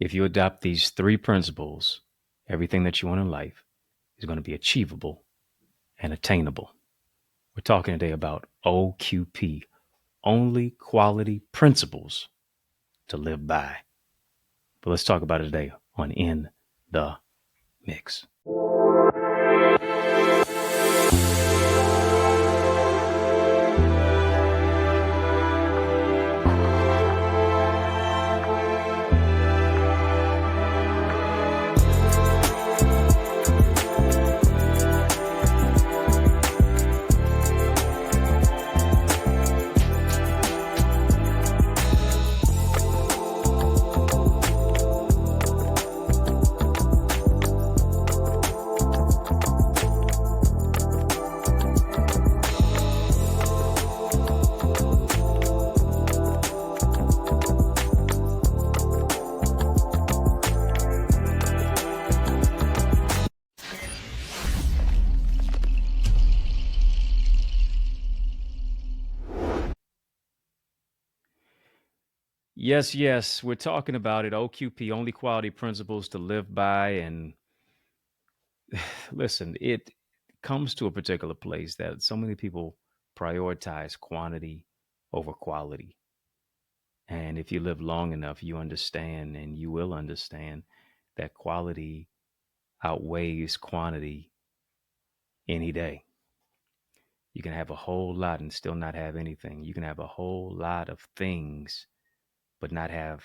If you adopt these three principles, everything that you want in life is going to be achievable and attainable. We're talking today about OQP, only quality principles to live by. But let's talk about it today on In the Mix. Yes, yes, we're talking about it. OQP, only quality principles to live by. And listen, it comes to a particular place that so many people prioritize quantity over quality. And if you live long enough, you understand and you will understand that quality outweighs quantity any day. You can have a whole lot and still not have anything. You can have a whole lot of things, but not have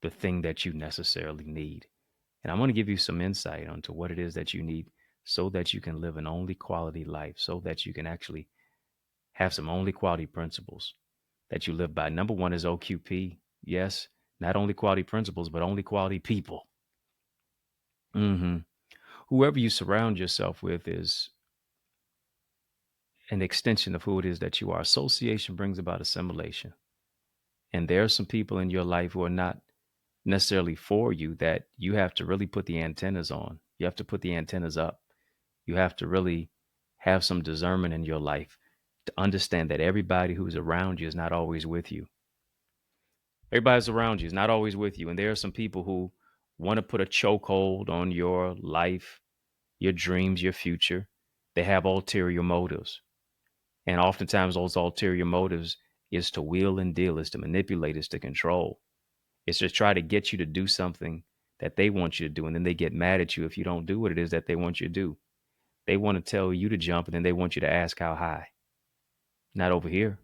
the thing that you necessarily need. And I'm going to give you some insight onto what it is that you need so that you can live an only quality life, so that you can actually have some only quality principles that you live by. Number one is OQP. Yes, not only quality principles, but only quality people. hmm Whoever you surround yourself with is an extension of who it is that you are. Association brings about assimilation. And there are some people in your life who are not necessarily for you that you have to really put the antennas on. You have to put the antennas up. You have to really have some discernment in your life to understand that everybody who's around you is not always with you. Everybody's around you is not always with you. And there are some people who want to put a chokehold on your life, your dreams, your future. They have ulterior motives. And oftentimes those ulterior motives is to wheel and deal, is to manipulate, is to control. It's just try to get you to do something that they want you to do. And then they get mad at you if you don't do what it is that they want you to do. They want to tell you to jump and then they want you to ask how high. Not over here,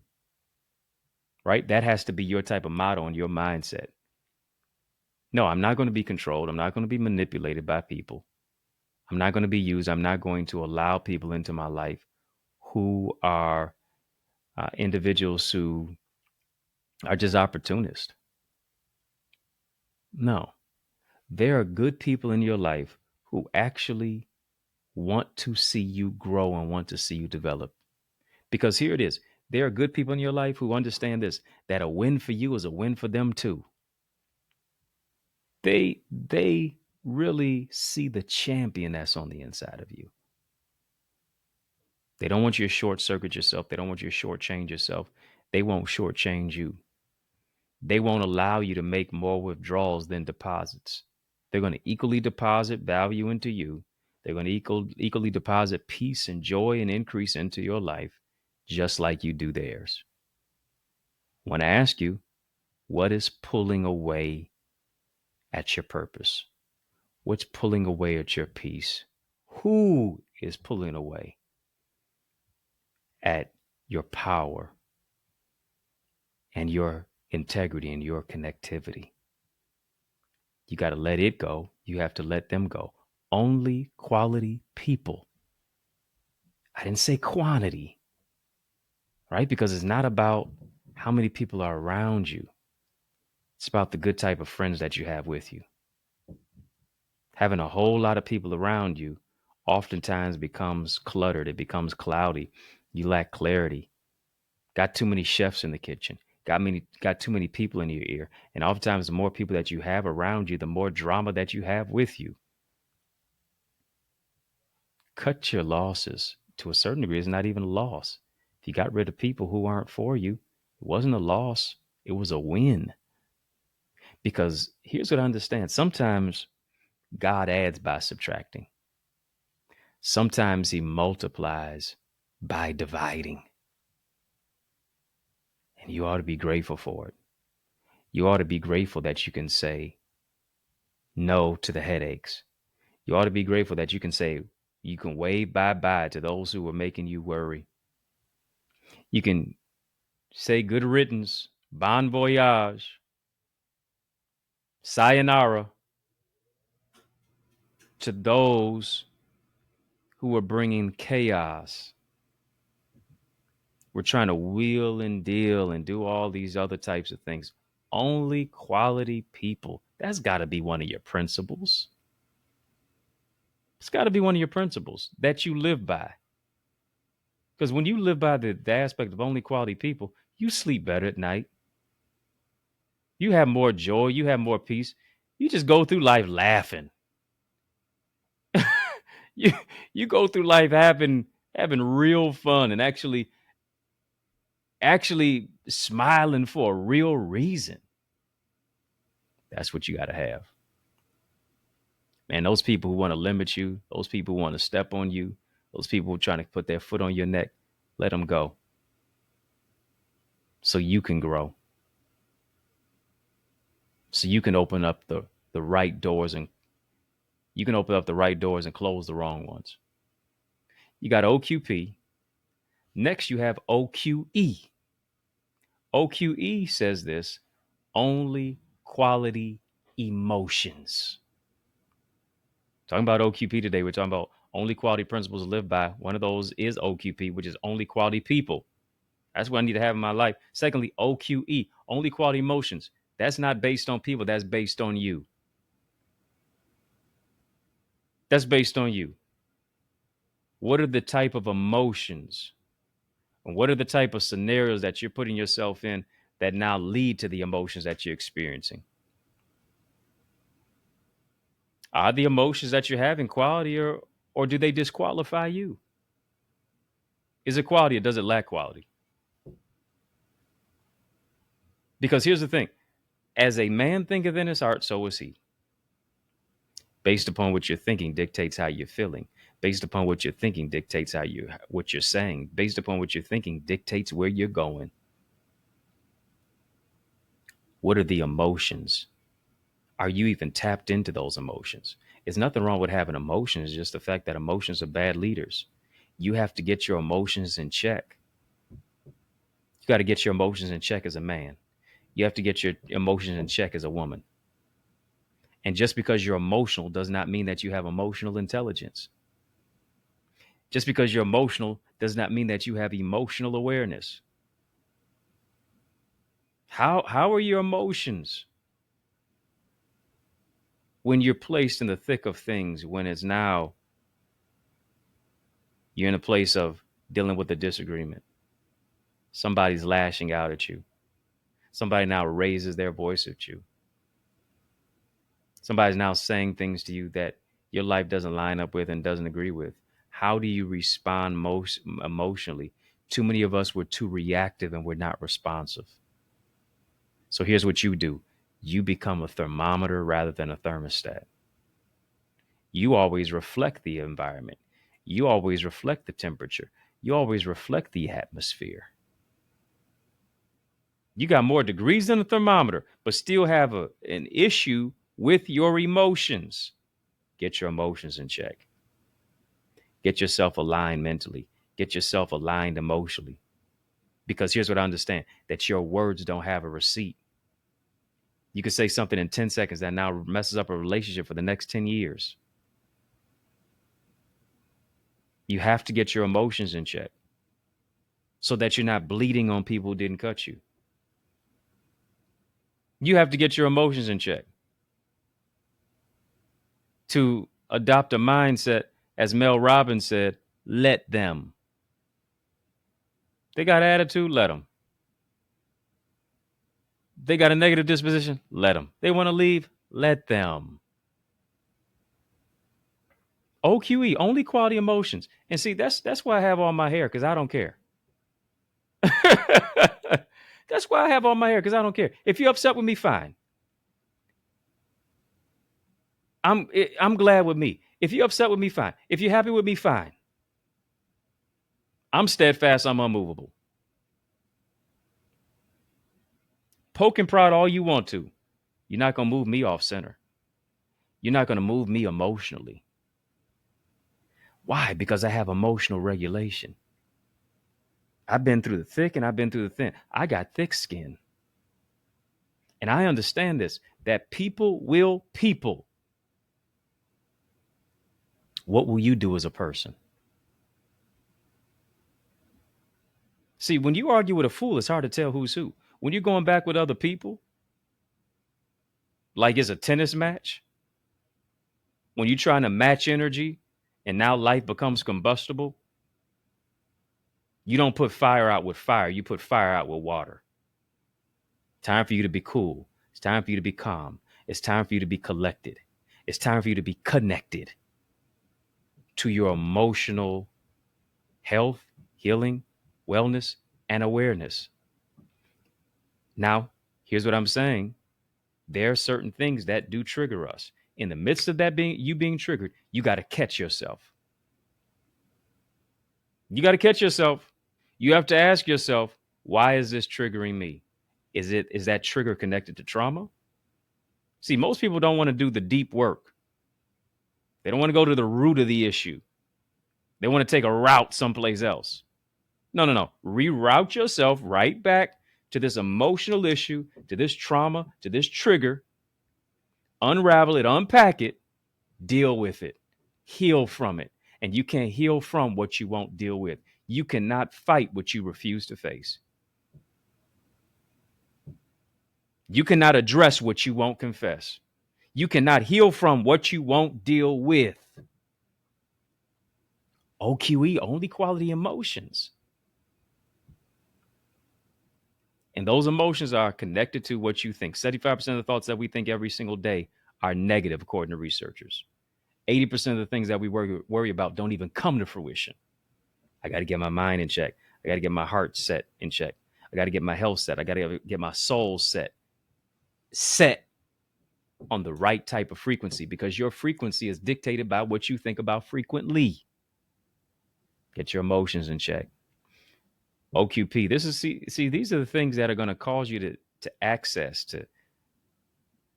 right? That has to be your type of motto and your mindset. No, I'm not going to be controlled. I'm not going to be manipulated by people. I'm not going to be used. I'm not going to allow people into my life who are individuals who are just opportunists. No, there are good people in your life who actually want to see you grow and want to see you develop. Because here it is. There are good people in your life who understand this, that a win for you is a win for them too. They really see the champion that's on the inside of you. They don't want you to short circuit yourself. They don't want you to shortchange yourself. They won't shortchange you. They won't allow you to make more withdrawals than deposits. They're going to equally deposit value into you. They're going to equally deposit peace and joy and increase into your life, just like you do theirs. I want to ask you, what is pulling away at your purpose? What's pulling away at your peace? Who is pulling away at your power and your integrity and your connectivity? You got to let it go. You have to let them go. Only quality people. I didn't say quantity, right? Because it's not about how many people are around you. It's about the good type of friends that you have with you. Having a whole lot of people around you oftentimes becomes cluttered. It becomes cloudy. You lack clarity. Got too many chefs in the kitchen. Got too many people in your ear. And oftentimes the more people that you have around you, the more drama that you have with you. Cut your losses. To a certain degree, it's not even a loss. If you got rid of people who aren't for you, it wasn't a loss. It was a win. Because here's what I understand. Sometimes God adds by subtracting. Sometimes he multiplies by dividing. And you ought to be grateful for it. You ought to be grateful that you can say no to the headaches. You ought to be grateful that you can wave bye-bye to those who are making you worry. You can say good riddance, bon voyage, sayonara to those who are bringing chaos. We're trying to wheel and deal and do all these other types of things. Only quality people. That's got to be one of your principles. It's got to be one of your principles that you live by. Because when you live by the aspect of only quality people, you sleep better at night. You have more joy. You have more peace. You just go through life laughing. you you go through life having real fun and actually smiling for a real reason. That's what you got to have. Man, those people who want to limit you, those people who want to step on you, those people who are trying to put their foot on your neck, let them go so you can grow. So you can open up the right doors and you can open up the right doors and close the wrong ones. You got OQP. Next, you have OQE. OQE says this: only quality emotions. Talking about OQP today, we're talking about only quality principles to live by. One of those is OQP, which is only quality people. That's what I need to have in my life. Secondly, OQE, only quality emotions. That's not based on people, that's based on you. That's based on you. What are the type of emotions and what are the type of scenarios that you're putting yourself in that now lead to the emotions that you're experiencing? Are the emotions that you're having quality or do they disqualify you? Is it quality or does it lack quality? Because here's the thing: as a man thinketh in his heart, so is he. Based upon what you're thinking dictates how you're feeling. Based upon what you're thinking dictates what you're saying. Based upon what you're thinking dictates where you're going. What are the emotions? Are you even tapped into those emotions? There's nothing wrong with having emotions, it's just the fact that emotions are bad leaders. You have to get your emotions in check. You got to get your emotions in check as a man. You have to get your emotions in check as a woman. And just because you're emotional does not mean that you have emotional intelligence. Just because you're emotional does not mean that you have emotional awareness. How are your emotions when you're placed in the thick of things, when it's now you're in a place of dealing with a disagreement? Somebody's lashing out at you. Somebody now raises their voice at you. Somebody's now saying things to you that your life doesn't line up with and doesn't agree with. How do you respond most emotionally? Too many of us were too reactive and we're not responsive. So here's what you do. You become a thermometer rather than a thermostat. You always reflect the environment. You always reflect the temperature. You always reflect the atmosphere. You got more degrees than a thermometer, but still have an issue with your emotions. Get your emotions in check. Get yourself aligned mentally. Get yourself aligned emotionally. Because here's what I understand, that your words don't have a receipt. You could say something in 10 seconds that now messes up a relationship for the next 10 years. You have to get your emotions in check so that you're not bleeding on people who didn't cut you. You have to get your emotions in check to adopt a mindset, as Mel Robbins said, let them. They got attitude, let them. They got a negative disposition, let them. They want to leave, let them. OQE, only quality emotions. And see, that's why I have all my hair, because I don't care. That's why I have all my hair, because I don't care. If you're upset with me, fine. I'm glad with me. If you're upset with me, fine. If you're happy with me, fine. I'm steadfast. I'm unmovable. Poke and prod all you want to. You're not going to move me off center. You're not going to move me emotionally. Why? Because I have emotional regulation. I've been through the thick and I've been through the thin. I got thick skin. And I understand this, that people will people. What will you do as a person? See, when you argue with a fool, it's hard to tell who's who. When you're going back with other people, like it's a tennis match, when you're trying to match energy and now life becomes combustible, you don't put fire out with fire. You put fire out with water. Time for you to be cool. It's time for you to be calm. It's time for you to be collected. It's time for you to be connected to your emotional health, healing, wellness, and awareness. Now, here's what I'm saying. There are certain things that do trigger us. In the midst of that being triggered, you got to catch yourself. You got to catch yourself. You have to ask yourself, why is this triggering me? Is that trigger connected to trauma? See, most people don't want to do the deep work. They don't want to go to the root of the issue. They want to take a route someplace else. No. Reroute yourself right back to this emotional issue, to this trauma, to this trigger. Unravel it, unpack it, deal with it, heal from it. And you can't heal from what you won't deal with. You cannot fight what you refuse to face. You cannot address what you won't confess. You cannot heal from what you won't deal with. OQE, only quality emotions. And those emotions are connected to what you think. 75% of the thoughts that we think every single day are negative, according to researchers. 80% of the things that we worry about don't even come to fruition. I got to get my mind in check. I got to get my heart set in check. I got to get my health set. I got to get my soul set on the right type of frequency, because your frequency is dictated by what you think about frequently. Get your emotions in check. OQP. This is see these are the things that are going to cause you to access, to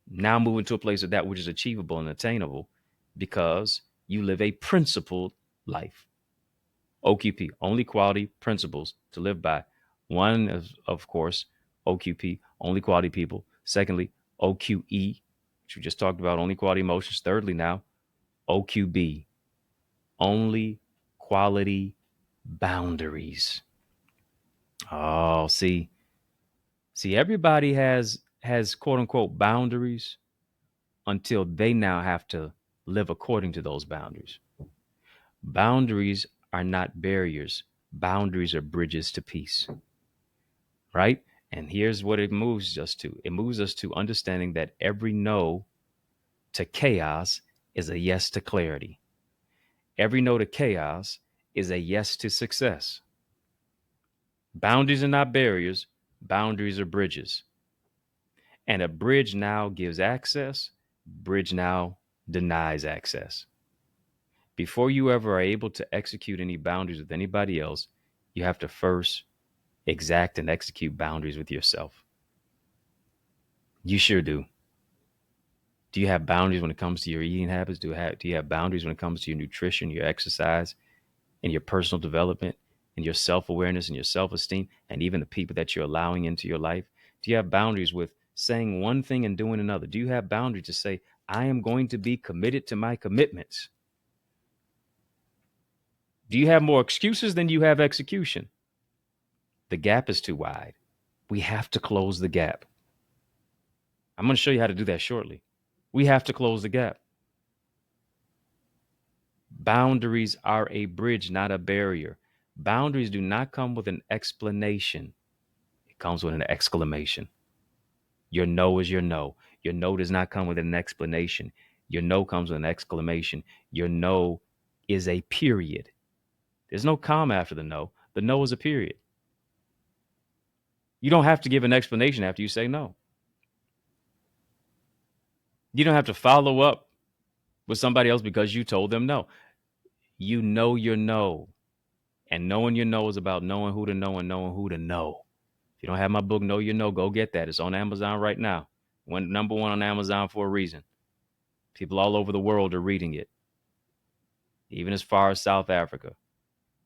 now move into a place of that which is achievable and attainable, because you live a principled life. OQP, only quality principles to live by. One is, of course, OQP, only quality people. Secondly, OQE, which we just talked about, only quality emotions. Thirdly, now, OQB, only quality boundaries. Oh, see, everybody has quote unquote boundaries until they now have to live according to those boundaries. Boundaries are not barriers. Boundaries are bridges to peace. Right? And here's what it moves us to. It moves us to understanding that every no to chaos is a yes to clarity. Every no to chaos is a yes to success. Boundaries are not barriers. Boundaries are bridges. And a bridge now gives access. Bridge now denies access. Before you ever are able to execute any boundaries with anybody else, you have to first exact and execute boundaries with yourself. You sure do. Do you have boundaries when it comes to your eating habits? Do you have boundaries when it comes to your nutrition, your exercise, and your personal development, and your self-awareness and your self-esteem, and even the people that you're allowing into your life? Do you have boundaries with saying one thing and doing another? Do you have boundaries to say, I am going to be committed to my commitments? Do you have more excuses than you have execution? The gap is too wide. We have to close the gap. I'm going to show you how to do that shortly. We have to close the gap. Boundaries are a bridge, not a barrier. Boundaries do not come with an explanation. It comes with an exclamation. Your no is your no. Your no does not come with an explanation. Your no comes with an exclamation. Your no is a period. There's no comma after the no. The no is a period. You don't have to give an explanation after you say no. You don't have to follow up with somebody else because you told them no. You know your no. And knowing your no is about knowing who to know and knowing who to know. If you don't have my book, Know Your No, go get that. It's on Amazon right now. Number one on Amazon for a reason. People all over the world are reading it, even as far as South Africa.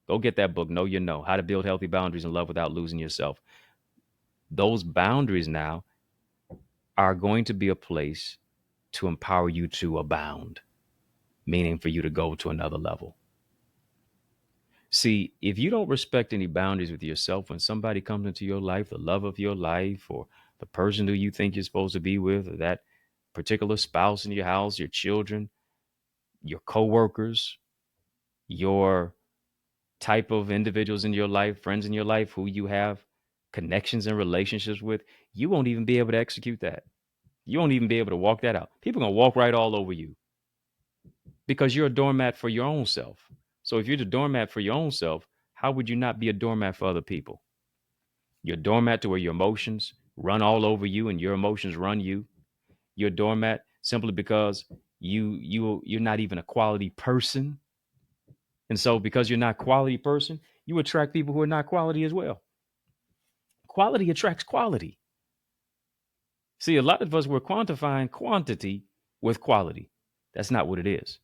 Go get that book, Know Your No, How to Build Healthy Boundaries in Love Without Losing Yourself. Those boundaries now are going to be a place to empower you to abound, meaning for you to go to another level. See, if you don't respect any boundaries with yourself, when somebody comes into your life, the love of your life, or the person who you think you're supposed to be with, or that particular spouse in your house, your children, your coworkers, your type of individuals in your life, friends in your life who you have connections and relationships with, you won't even be able to execute that. You won't even be able to walk that out. People are going to walk right all over you because you're a doormat for your own self. So if you're the doormat for your own self, how would you not be a doormat for other people? You're a doormat to where your emotions run all over you and your emotions run you. You're a doormat simply because you're not even a quality person. And so because you're not a quality person, you attract people who are not quality as well. Quality attracts quality. See, a lot of us we're quantifying quantity with quality. That's not what it is.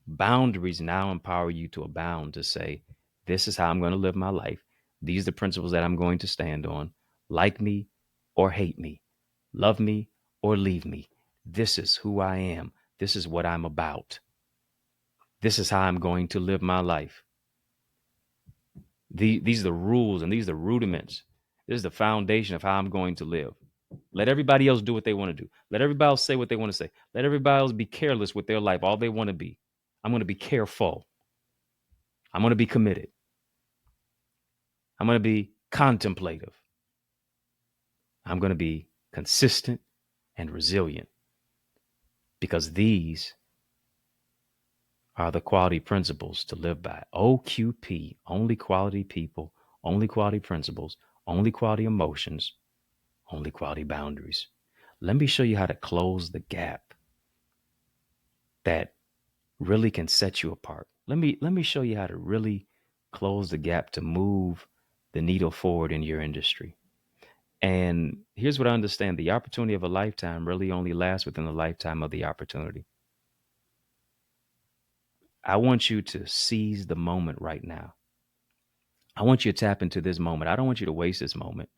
Boundaries now empower you to abound, to say, this is how I'm going to live my life. These are the principles that I'm going to stand on. Like me or hate me. Love me or leave me. This is who I am. This is what I'm about. This is how I'm going to live my life. These are the rules and these are the rudiments. This is the foundation of how I'm going to live. Let everybody else do what they want to do. Let everybody else say what they want to say. Let everybody else be careless with their life, all they want to be. I'm going to be careful. I'm going to be committed. I'm going to be contemplative. I'm going to be consistent and resilient because these are the quality principles to live by. OQP, only quality people, only quality principles, only quality emotions, only quality boundaries. Let me show you how to close the gap that really can set you apart. Let me show you how to really close the gap to move the needle forward in your industry. And here's what I understand. The opportunity of a lifetime really only lasts within the lifetime of the opportunity. I want you to seize the moment right now. I want you to tap into this moment. I don't want you to waste this moment.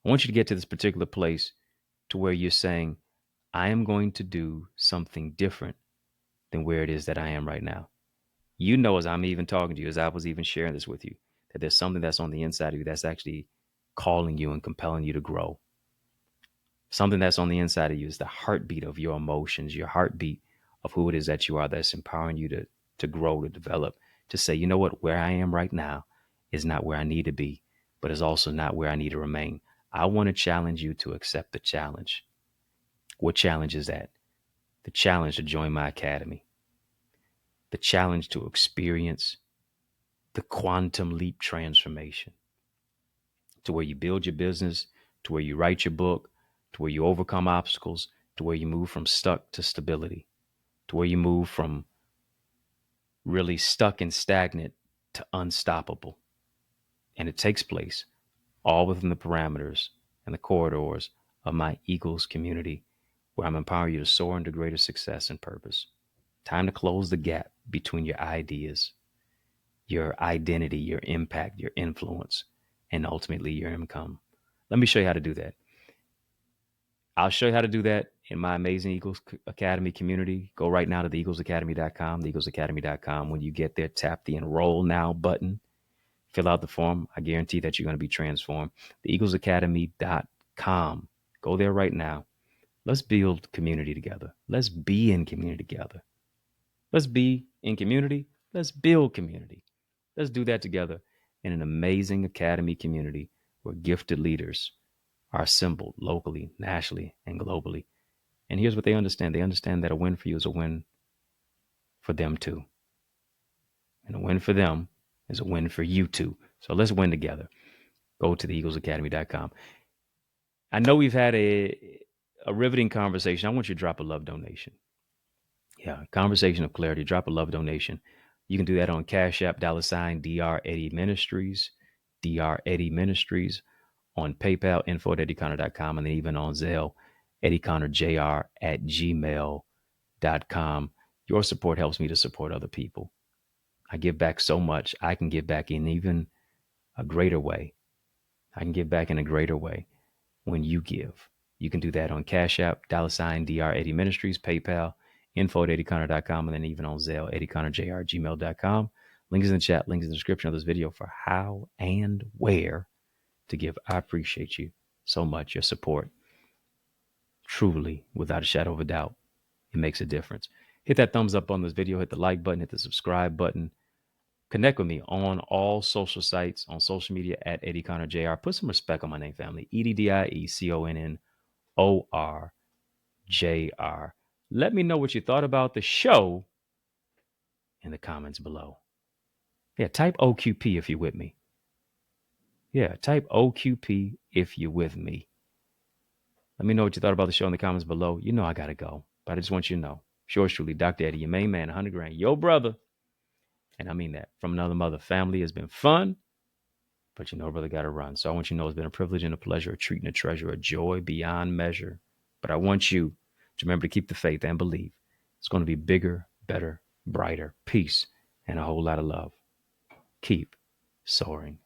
I want you to get to this particular place to where you're saying, I am going to do something different than where it is that I am right now. You know, as I'm even talking to you, as I was even sharing this with you, that there's something that's on the inside of you that's actually calling you and compelling you to grow. Something that's on the inside of you is the heartbeat of your emotions, your heartbeat of who it is that you are, that's empowering you to grow, to develop, to say, you know what, where I am right now is not where I need to be, but is also not where I need to remain. I want to challenge you to accept the challenge. What challenge is that? The challenge to join my academy, the challenge to experience the quantum leap transformation, to where you build your business, to where you write your book, to where you overcome obstacles, to where you move from stuck to stability, to where you move from really stuck and stagnant to unstoppable. And it takes place all within the parameters and the corridors of my Eagles community, where I'm empowering you to soar into greater success and purpose. Time to close the gap between your ideas, your identity, your impact, your influence, and ultimately your income. Let me show you how to do that. I'll show you how to do that in my amazing Eagles Academy community. Go right now to theeaglesacademy.com, theeaglesacademy.com. When you get there, tap the enroll now button, fill out the form. I guarantee that you're going to be transformed. Theeaglesacademy.com. Go there right now. Let's build community together. Let's be in community together. Let's be in community. Let's build community. Let's do that together in an amazing academy community where gifted leaders are assembled locally, nationally, and globally. And here's what they understand. They understand that a win for you is a win for them too. And a win for them is a win for you too. So let's win together. Go to theeaglesacademy.com. I know we've had a riveting conversation. I want you to drop a love donation. Yeah, conversation of clarity. Drop a love donation. You can do that on Cash App, $, Eddie Ministries, Eddie Ministries, on PayPal, info@eddieconnor.com, and then even on Zelle, EddieConnorJr at gmail.com. Your support helps me to support other people. I give back so much. I can give back in even a greater way. I can give back in a greater way when you give. You can do that on Cash App, $, Eddie Ministries, PayPal, info@eddieconnor.com, and then even on Zelle, EddieConnorJr at gmail.com. Links in the chat, links in the description of this video for how and where to give. I appreciate you so much. Your support, truly, without a shadow of a doubt, it makes a difference. Hit that thumbs up on this video, hit the like button, hit the subscribe button. Connect with me on all social sites, on social media at EddieConnorJr. Put some respect on my name, family. EddieConnorJr. Let me know what you thought about the show in the comments below. Yeah, type OQP if you're with me. Yeah, type OQP if you're with me. Let me know what you thought about the show in the comments below. You know I gotta go, but I just want you to know. Yours truly, Dr. Eddie, your main man, 100 grand, your brother. And I mean that. From another mother. Family has been fun, but you know, brother got to run. So I want you to know it's been a privilege and a pleasure, a treat and a treasure, a joy beyond measure. But I want you to remember to keep the faith and believe. It's going to be bigger, better, brighter, peace, and a whole lot of love. Keep soaring.